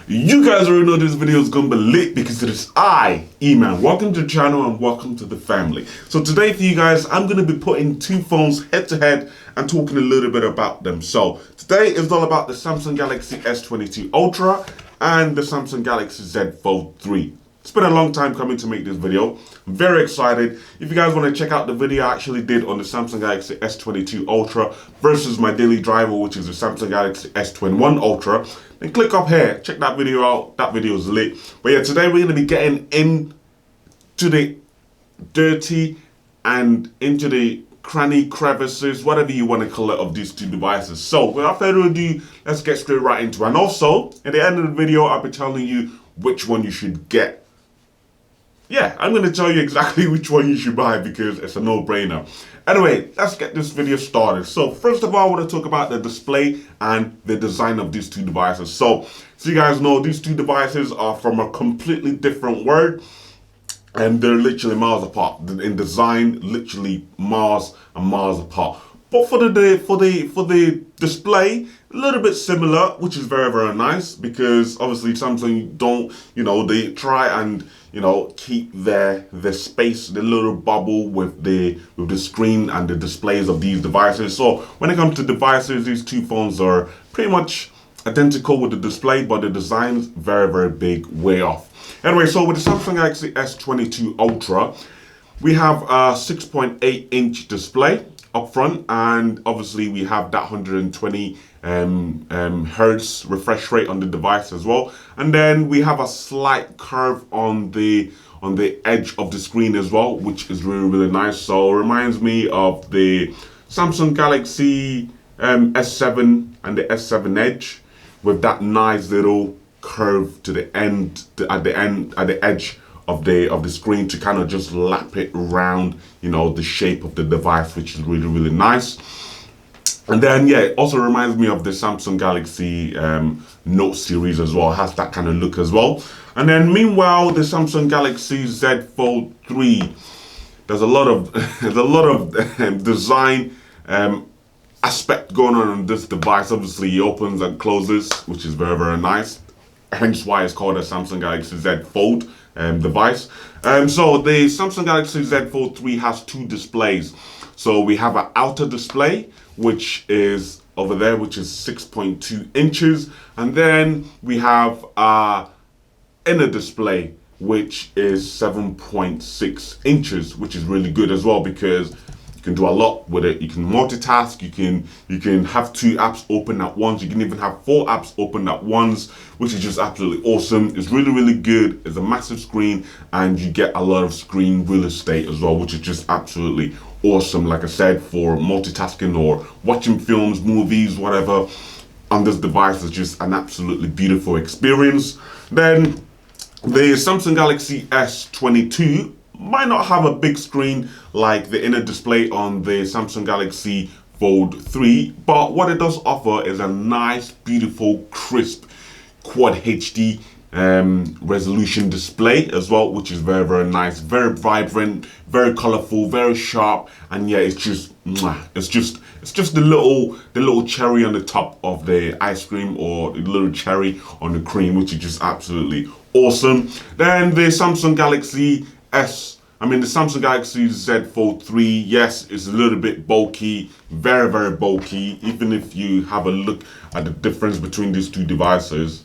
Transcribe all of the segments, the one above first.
You guys already know this video is gonna be lit because it is iEman. Welcome to the channel and welcome to the family. So today for you guys, I'm gonna be putting two phones head to head and talking a little bit about them. So today is all about the Samsung Galaxy S22 Ultra and the Samsung Galaxy Z Fold 3. It's been a long time coming to make this video. I'm very excited. If you guys want to check out the video I actually did on the Samsung Galaxy S22 Ultra versus my daily driver, which is the Samsung Galaxy S21 Ultra, then click up here, check that video out. That video is lit. But yeah, today we're going to be getting into the dirty and into the cranny crevices, whatever you want to call it, of these two devices. So without further ado, let's get straight right into it. And also, at the end of the video, I'll be telling you which one you should get. Yeah, I'm going to tell you exactly which one you should buy because it's a no-brainer. Anyway, let's get this video started. So first of all, I want to talk about the display and the design of these two devices. So you guys know, these two devices are from a completely different world and they're literally miles apart. In design, literally miles and miles apart. But for the display, a little bit similar, which is very, very nice because obviously Samsung don't, they try and, keep the space, the little bubble with the screen and the displays of these devices. So when it comes to devices, these two phones are pretty much identical with the display, but the design's very, very big way off. Anyway, so with the Samsung Galaxy S22 Ultra, we have a 6.8-inch display up front, and obviously we have that 120 hertz refresh rate on the device as well, and then we have a slight curve on the edge of the screen as well, which is really, really nice. So it reminds me of the Samsung Galaxy S7 and the S7 Edge, with that nice little curve to the end, at the edge of the screen, to kind of just lap it around, the shape of the device, which is really, really nice. And then, yeah, it also reminds me of the Samsung Galaxy Note series as well. It has that kind of look as well. And then, meanwhile, the Samsung Galaxy Z Fold 3, there's a lot of design aspect going on this device. Obviously, it opens and closes, which is very, very nice. Hence why it's called a Samsung Galaxy Z Fold device. So the Samsung Galaxy Z Fold 3 has two displays. So we have an outer display, which is over there, which is 6.2 inches. And then we have an inner display, which is 7.6 inches, which is really good as well because you can do a lot with it. You can multitask, you can have two apps open at once, you can even have 4 apps open at once, which is just absolutely awesome. It's really, really good. It's a massive screen and you get a lot of screen real estate as well, which is just absolutely awesome. Like I said, for multitasking or watching films, movies, whatever, on this device is just an absolutely beautiful experience. Then the Samsung Galaxy S22 might not have a big screen like the inner display on the Samsung Galaxy Fold 3, but what it does offer is a nice, beautiful, crisp Quad HD resolution display as well, which is very, very nice, very vibrant, very colorful, very sharp, and yeah, it's just the little cherry on the top of the ice cream, or the little cherry on the cream, which is just absolutely awesome. Then the Samsung Galaxy Z Fold 3, yes, it's a little bit bulky, very, very bulky. Even if you have a look at the difference between these two devices,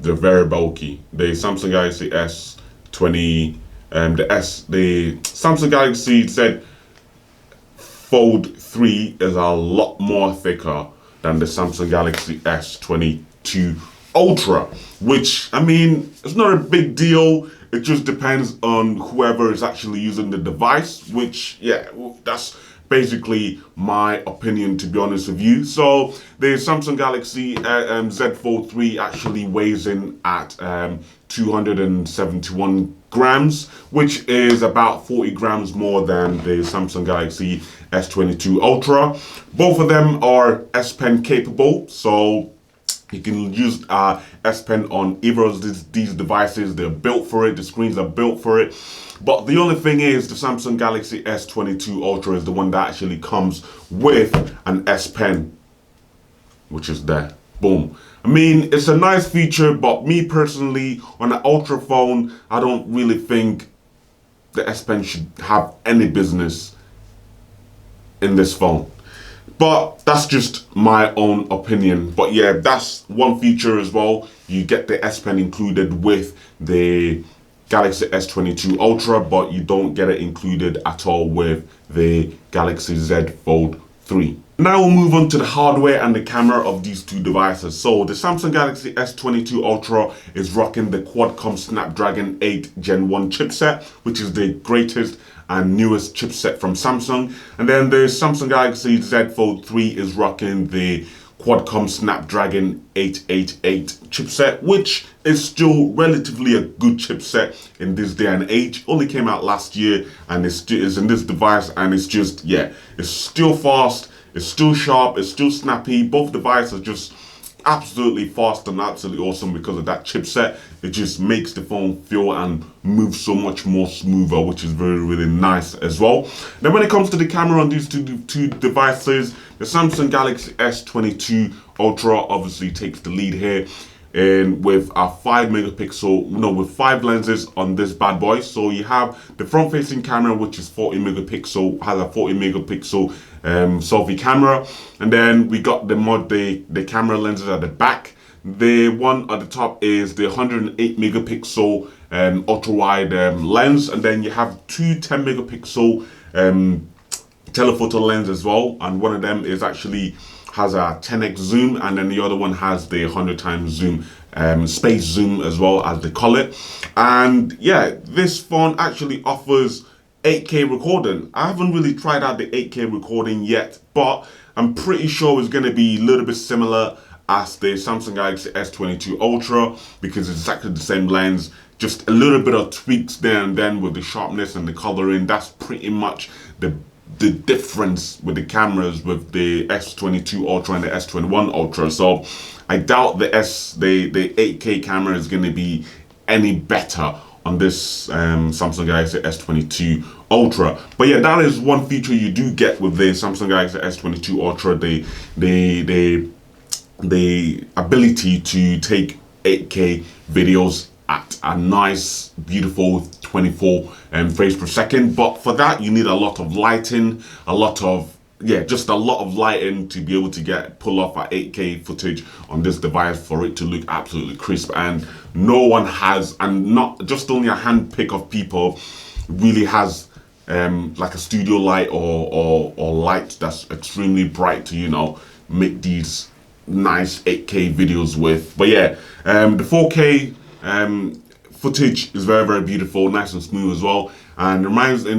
they're very bulky. The Samsung Galaxy S20, the Samsung Galaxy Z Fold 3 is a lot more thicker than the Samsung Galaxy S22 Ultra, which, it's not a big deal. It just depends on whoever is actually using the device, which, yeah, that's basically my opinion, to be honest with you. So the Samsung Galaxy Z Fold 3 actually weighs in at 271 grams, which is about 40 grams more than the Samsung Galaxy S22 Ultra. Both of them are S Pen capable, so you can use S Pen on either of these devices. They're built for it. The screens are built for it. But the only thing is, the Samsung Galaxy S22 Ultra is the one that actually comes with an S Pen, which is there. Boom. I mean, it's a nice feature, but me personally, on an Ultra phone, I don't really think the S Pen should have any business in this phone. But that's just my own opinion. But yeah, that's one feature as well. You get the S Pen included with the Galaxy S22 Ultra, but you don't get it included at all with the Galaxy Z Fold 3. Now we'll move on to the hardware and the camera of these two devices. So the Samsung Galaxy S22 Ultra is rocking the Qualcomm Snapdragon 8 Gen 1 chipset, which is the greatest and newest chipset from Samsung. And then the Samsung Galaxy Z Fold 3 is rocking the Qualcomm Snapdragon 888 chipset, which is still relatively a good chipset in this day and age. Only came out last year and is in this device, and it's just, yeah, it's still fast, it's still sharp, it's still snappy. Both devices are just absolutely fast and absolutely awesome because of that chipset. It just makes the phone feel and move so much more smoother, which is very, really nice as well. Then when it comes to the camera on these two devices, the Samsung Galaxy S22 Ultra obviously takes the lead here, and with a 5 lenses on this bad boy. So you have the front facing camera, which is 40 megapixel, has a 40 megapixel selfie camera, and then we got the camera lenses at the back. The one at the top is the 108 megapixel ultra wide lens, and then you have two 10 megapixel telephoto lens as well, and one of them is actually has a 10x zoom, and then the other one has the 100 times zoom, space zoom as well, as they call it. And yeah, this phone actually offers 8K recording. I haven't really tried out the 8K recording yet, but I'm pretty sure it's going to be a little bit similar as the Samsung Galaxy S22 Ultra, because it's exactly the same lens, just a little bit of tweaks there and then with the sharpness and the coloring. That's pretty much the difference with the cameras with the S22 Ultra and the S21 Ultra. So I doubt the 8K camera is going to be any better on this Samsung Galaxy S22 Ultra. But yeah, that is one feature you do get with the Samsung Galaxy S22 Ultra, the ability to take 8K videos at a nice, beautiful 24 frames per second. But for that, you need a lot of lighting, just a lot of lighting to be able to pull off a 8K footage on this device for it to look absolutely crisp. And no one has, and not just only a handpick of people really has like a studio light or light that's extremely bright to, you know, make these nice 8K videos with. But yeah, the 4K footage is very, very beautiful, nice and smooth as well, and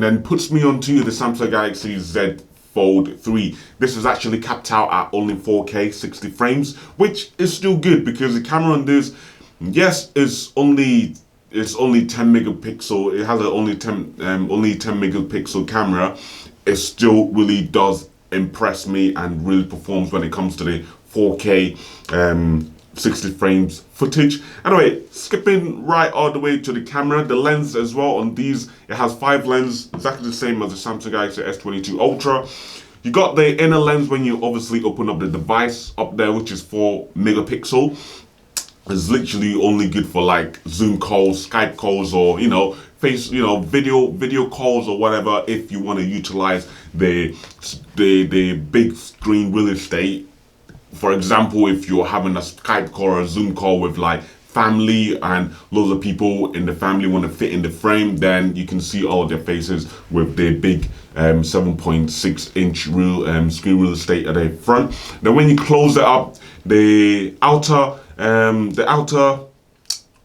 then puts me onto the Samsung Galaxy Z Fold 3. This is actually capped out at only 4K 60 frames, which is still good because the camera on this, yes, it's only 10 megapixel. It has only 10 megapixel camera. It still really does impress me and really performs when it comes to the 4K 60 frames footage. Anyway, skipping right all the way to the camera, the lens as well on these, it has 5 lenses, exactly the same as the Samsung Galaxy S22 Ultra. You got the inner lens when you obviously open up the device up there, which is 4 megapixel. It's literally only good for like Zoom calls, Skype calls, or video calls or whatever, if you want to utilize the big screen real estate. For example, if you're having a Skype call or a Zoom call with like family and loads of people in the family want to fit in the frame, then you can see all of their faces with the big 7.6 inch screen real estate at the front. Then when you close it up, the outer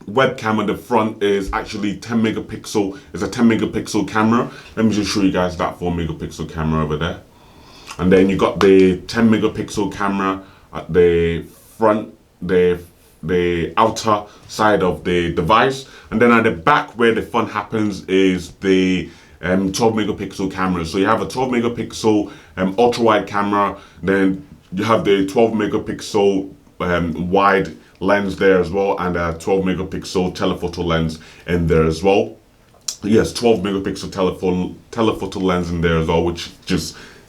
webcam at the front is actually 10 megapixel. It's a 10 megapixel camera. Let me just show you guys that 4 megapixel camera over there. And then you got the 10 megapixel camera at the front, the outer side of the device. And then at the back where the fun happens is the 12 megapixel camera. So you have a 12 megapixel ultra wide camera, then you have the 12 megapixel wide lens there as well, and a 12 megapixel telephoto lens in there as well. Yes, 12 megapixel telephoto lens in there as well, which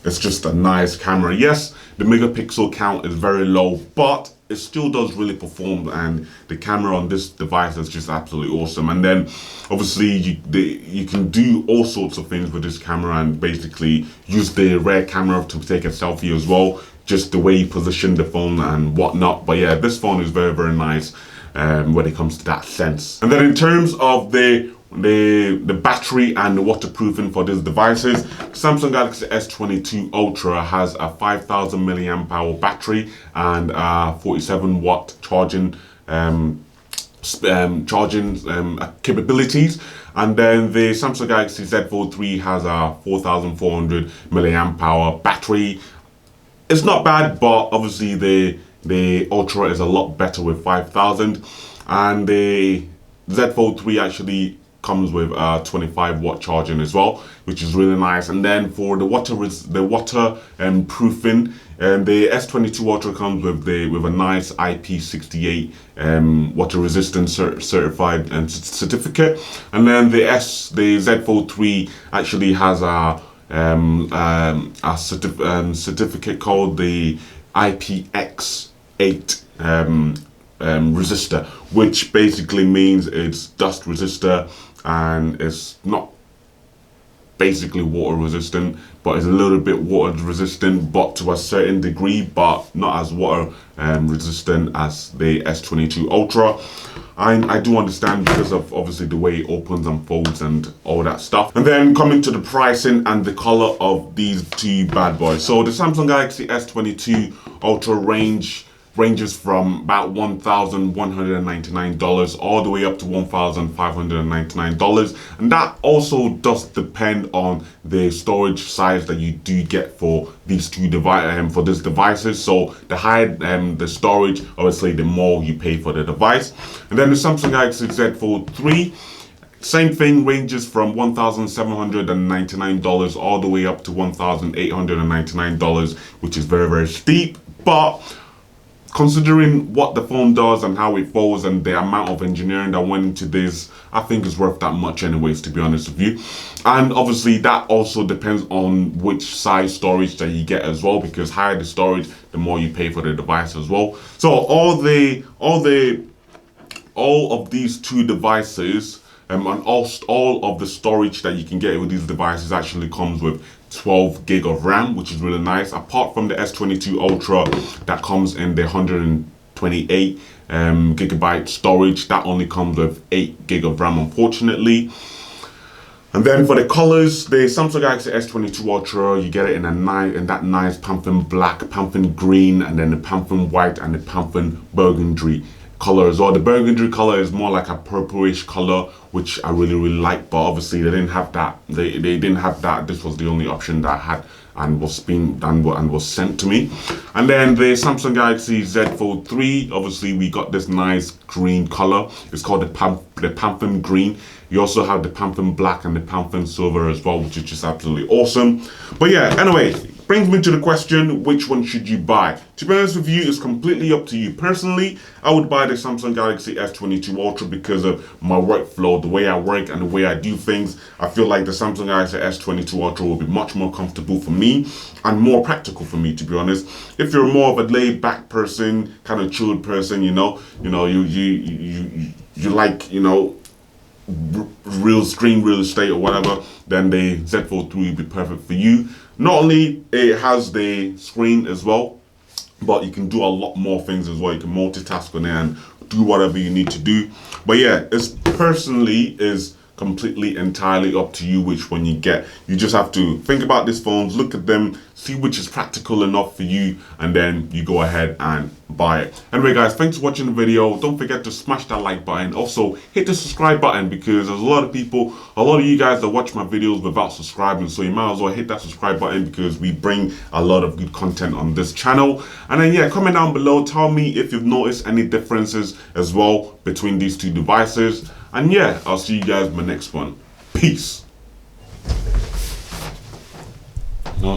it's just a nice camera. Yes, the megapixel count is very low, but it still does really perform, and the camera on this device is just absolutely awesome. And then obviously you can do all sorts of things with this camera, and basically use the rear camera to take a selfie as well, just the way you position the phone and whatnot. But yeah, this phone is very, very nice when it comes to that sense. And then in terms of the battery and the waterproofing for these devices, Samsung Galaxy S22 Ultra has a 5000 milliamp hour battery and 47 watt charging capabilities. And then the Samsung Galaxy Z Fold 3 has a 4400 milliamp hour battery. It's not bad, but obviously the Ultra is a lot better with 5000, and the Z Fold 3 actually comes with 25 watt charging as well, which is really nice. And then for the water proofing, the S22 Ultra comes with a nice IP68 water resistant certified certificate. And then the Z Fold 3 actually has a certificate called the IPX8 resistor, which basically means it's dust resistor, and it's not basically water resistant, but it's a little bit water resistant, but to a certain degree, but not as water resistant as the S22 Ultra. I do understand, because of obviously the way it opens and folds and all that stuff. And then coming to the pricing and the color of these two bad boys. So the Samsung Galaxy S22 Ultra ranges from about $1,199 all the way up to $1,599, and that also does depend on the storage size that you do get for these two devices. So the higher the storage, obviously the more you pay for the device. And then the Samsung Galaxy Z Fold 3, same thing, ranges from $1,799 all the way up to $1,899, which is very, very steep. But considering what the phone does and how it folds and the amount of engineering that went into this, I think it's worth that much anyways, to be honest with you. And obviously that also depends on which size storage that you get as well, because higher the storage, the more you pay for the device as well. So all of these two devices and all of the storage that you can get with these devices actually comes with 12 gig of RAM, which is really nice. Apart from the S22 Ultra that comes in the 128 gigabyte storage, that only comes with 8 gig of RAM, unfortunately. And then for the colors, the Samsung Galaxy S22 Ultra, you get it in that nice Panther black, Panther green, and then the Panther white and the Panther burgundy color as well. The burgundy color is more like a purplish color, which I really, really like, but obviously they didn't have that. They didn't have that. This was the only option that I had and was being done and was sent to me. And then the Samsung Galaxy Z Fold 3, obviously we got this nice green color. It's called the Panther green. You also have the Panther black and the Panther silver as well, which is just absolutely awesome. But yeah, anyway, brings me to the question, which one should you buy? To be honest with you, it's completely up to you. Personally, I would buy the Samsung Galaxy S22 Ultra because of my workflow, the way I work and the way I do things. I feel like the Samsung Galaxy S22 Ultra will be much more comfortable for me and more practical for me, to be honest. If you're more of a laid back person, kind of chilled person, you like, real estate or whatever, then the Z Fold 3 will be perfect for you. Not only it has the screen as well, but you can do a lot more things as well. You can multitask on it and do whatever you need to do. But yeah, it's personally is completely entirely up to you which one you get. You just have to think about these phones, look at them, see which is practical enough for you, and then you go ahead and buy it. Anyway guys, thanks for watching the video. Don't forget to smash that like button. Also hit the subscribe button, because there's a lot of you guys that watch my videos without subscribing, so you might as well hit that subscribe button, because we bring a lot of good content on this channel. And then yeah, comment down below, tell me if you've noticed any differences as well between these two devices. And yeah, I'll see you guys in my next one. Peace.